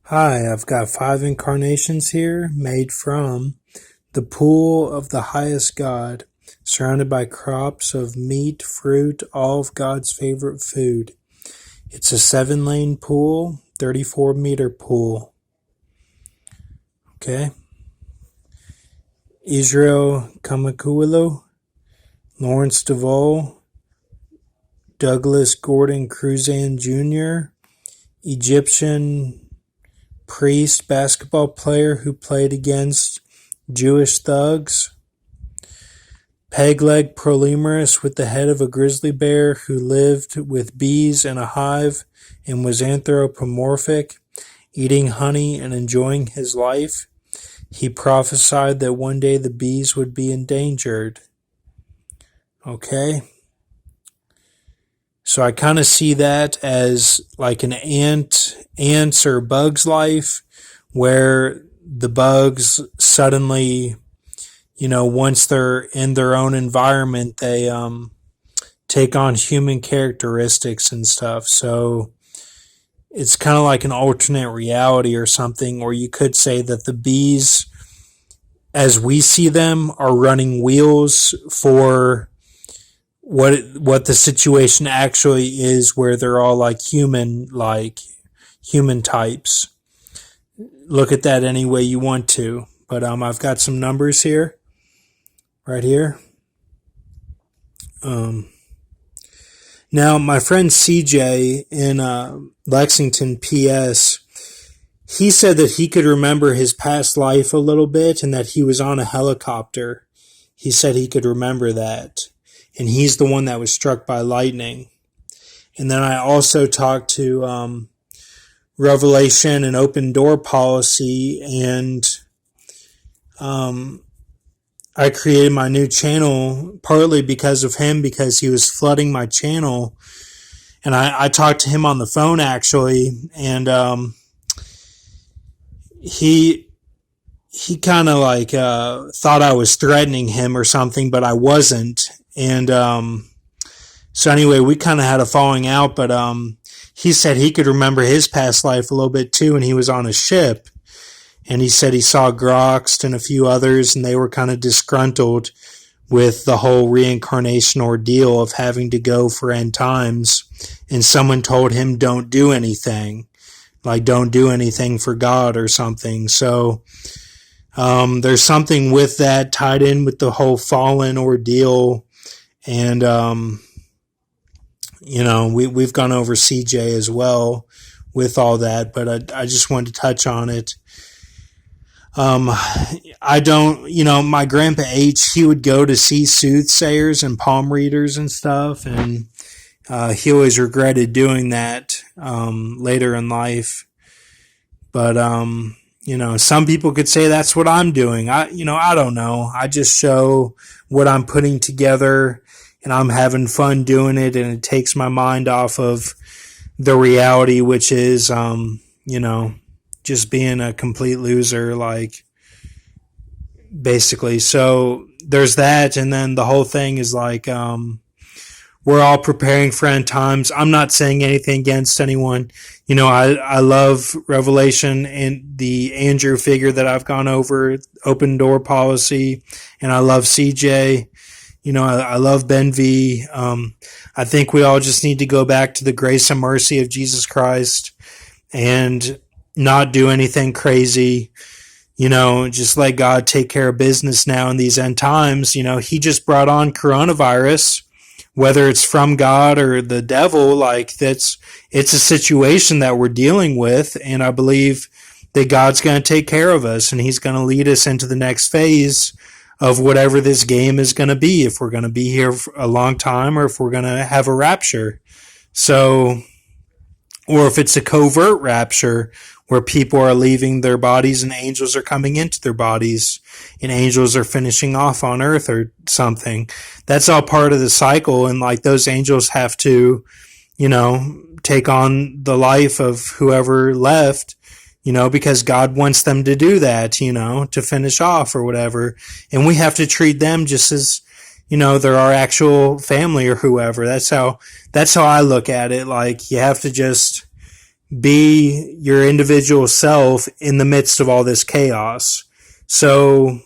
Hi, I've got 5 incarnations here made from the pool of the highest God, surrounded by crops of meat, fruit, all of God's favorite food. It's a 7-lane pool, 34-meter pool. Okay. IsraeL Kamakawilu, Lawrence DeVoe, Douglas Gordon Cruzan Jr., Egyptian priest basketball player who played against Jewish thugs. Peg-leg Prolemurus with the head of a grizzly bear who lived with bees in a hive and was anthropomorphic, eating honey and enjoying his life. He prophesied that one day the bees would be endangered. Okay. So I kind of see that as like an ant's or bug's life, where the bugs suddenly, once they're in their own environment, they take on human characteristics and stuff. So it's kind of like an alternate reality or something, or you could say that the bees, as we see them, are running wheels for what the situation actually is, where they're all like human types. Look at that any way you want to. But I've got some numbers here, right here. Now, my friend CJ in Lexington, PS, he said that he could remember his past life a little bit and that he was on a helicopter. He said he could remember that. And he's the one that was struck by lightning. And then I also talked to Revelation and Open Door Policy, and I created my new channel partly because of him, because he was flooding my channel. And I talked to him on the phone, actually, and he kind of like thought I was threatening him or something, but I wasn't. And so anyway, we kind of had a falling out, but he said he could remember his past life a little bit too, and he was on a ship. And he said he saw Groxt and a few others, and they were kind of disgruntled with the whole reincarnation ordeal of having to go for end times. And someone told him, don't do anything. Like, don't do anything for God or something. So there's something with that tied in with the whole fallen ordeal. And, we've gone over CJ as well with all that, but I just wanted to touch on it. I don't, my grandpa H, he would go to see soothsayers and palm readers and stuff, and he always regretted doing that later in life. But some people could say that's what I'm doing. I don't know. I just show what I'm putting together, and I'm having fun doing it, and it takes my mind off of the reality, which is, just being a complete loser, like, basically. So there's that, and then the whole thing is like, we're all preparing for end times. I'm not saying anything against anyone. I love Revelation and the Andrew figure that I've gone over, Open Door Policy, and I love CJ. I love Ben V. I think we all just need to go back to the grace and mercy of Jesus Christ and not do anything crazy. Just let God take care of business now in these end times. He just brought on coronavirus, whether it's from God or the devil. Like, it's a situation that we're dealing with, and I believe that God's going to take care of us, and he's going to lead us into the next phase of whatever this game is going to be, if we're going to be here for a long time or if we're going to have a rapture. So, or if it's a covert rapture where people are leaving their bodies and angels are coming into their bodies and angels are finishing off on earth or something. That's all part of the cycle. And like, those angels have to, take on the life of whoever left, because God wants them to do that, to finish off or whatever. And we have to treat them just as, they're our actual family or whoever. That's how I look at it. Like, you have to just be your individual self in the midst of all this chaos. So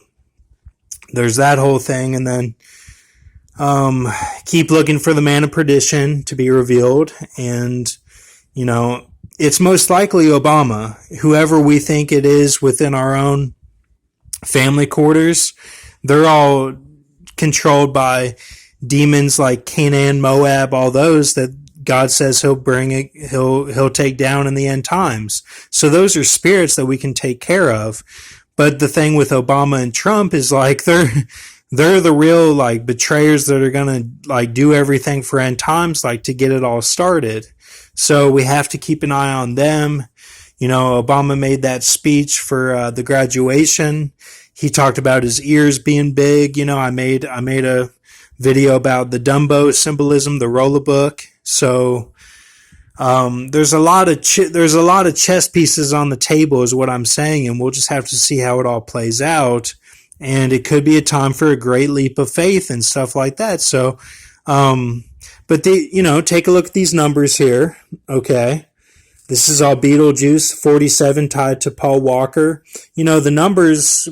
there's that whole thing. And then keep looking for the man of perdition to be revealed. And, it's most likely Obama. Whoever we think it is within our own family quarters, they're all controlled by demons like Canaan, Moab, all those that God says he'll take down in the end times. So those are spirits that we can take care of. But the thing with Obama and Trump is like they're the real like betrayers that are gonna like do everything for end times, like to get it all started. So we have to keep an eye on them. Obama made that speech for the graduation. He talked about his ears being big. I made a video about the Dumbo symbolism, the roller book. So there's a lot of chess pieces on the table, is what I'm saying, and we'll just have to see how it all plays out. And it could be a time for a great leap of faith and stuff like that. So, but take a look at these numbers here. Okay. This is all beteLgeuse 47 tied to Paul Walker. The numbers